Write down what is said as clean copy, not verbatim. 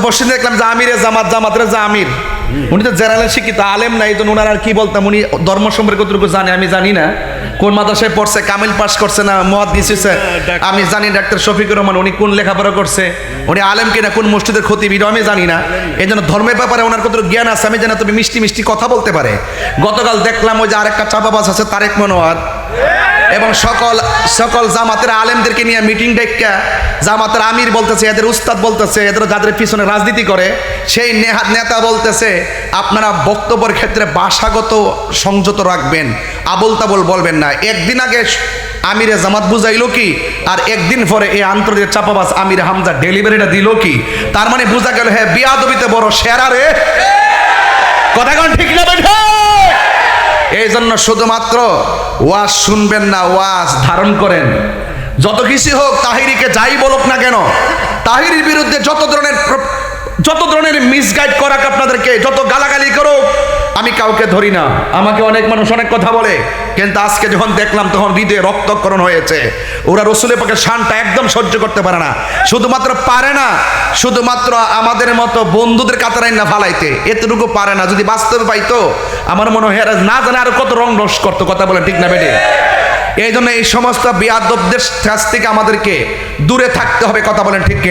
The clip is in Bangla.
পরশু দেখলাম যে আমিরে জামাত, জামাতের যে আমির, উনি তো জেনারেল শিক্ষিত আলেম না, এই জন্য ওনার আর কি বলতাম, উনি ধর্ম সম্পর্কে কতটুকু জানে আমি জানি না, কোন মাদ্রাসায় পড়ছে, কামিল পাস করছে না মুহাদ্দিস হইছে আমি জানি, ডাক্তার শফিকুর রহমান উনি কোন লেখাপড়া করছে, উনি আলেম কিনা, কোন মসজিদের খতিব এটাও আমি জানি না, এই জন্য ধর্মের ব্যাপারে ওনার কতটুকু জ্ঞান আছে আমি জানি, তবে মিষ্টি মিষ্টি কথা বলতে পারে। গতকাল দেখলাম ওই যে আরেকটা চাপাবাজ আছে তারেক মনোয়ার, এবং সকল জামাতের আলেমদেরকে নিয়ে মিটিং ডেকা জামাতের আমির বলতেছে, এদের উস্তাদ বলতেছে, এদের যাদের পিছনে রাজনীতি করে সেই নেতা বলতেছে আপনারা বক্তব্যের ক্ষেত্রে ভাষাগত সংযত রাখবেন, আবল তাবল বলবেন না। একদিন আগে আমিরে জামাত বুঝাইলো কি, আর একদিন পরে এই আন্তর্জাতিক চাপাবাজ আমির হামজা ডেলিভারিটা দিল কি, তার মানে বোঝা গেল হ্যাঁ বিয়াদবিতে বড় সেরা রে, কথা কোন ঠিক না বেঠা? এই জন্য শুধুমাত্র ওয়াজ শুনবেন না, ওয়াজ ধারণ করেন। যত কিছু হোক, তাহিরিকে যাই বলুক না কেন, তাহিরির বিরুদ্ধে যত ধরনের মিসগাইড করাক আপনাদেরকে, যত গালাগালি করুক, আমি কাউকে ধরি না। আমাকে অনেক মানুষ অনেক কথা বলে, কিন্তু আজকে যখন দেখলাম তখন হৃদয়ে রক্তক্ষরণ হয়েছে। ওরা রসুলের পক্ষে শানটা একদম সহ্য করতে পারে না, শুধুমাত্র পারে না, শুধুমাত্র আমাদের মতো বন্ধুদের কাতারাই না ফালাইতে, এতটুকু পারে না। যদি বাস্তবে পাইতো আমার মনে হয় না জানে আরো কত রং রস করতো, কথা বলে ঠিক না বেটে? এই জন্য এই সমস্ত বিয়াদবদের কাছ থেকে আমাদেরকে দূরে থাকতে হবে, কথা বলেন ঠিক কিনা?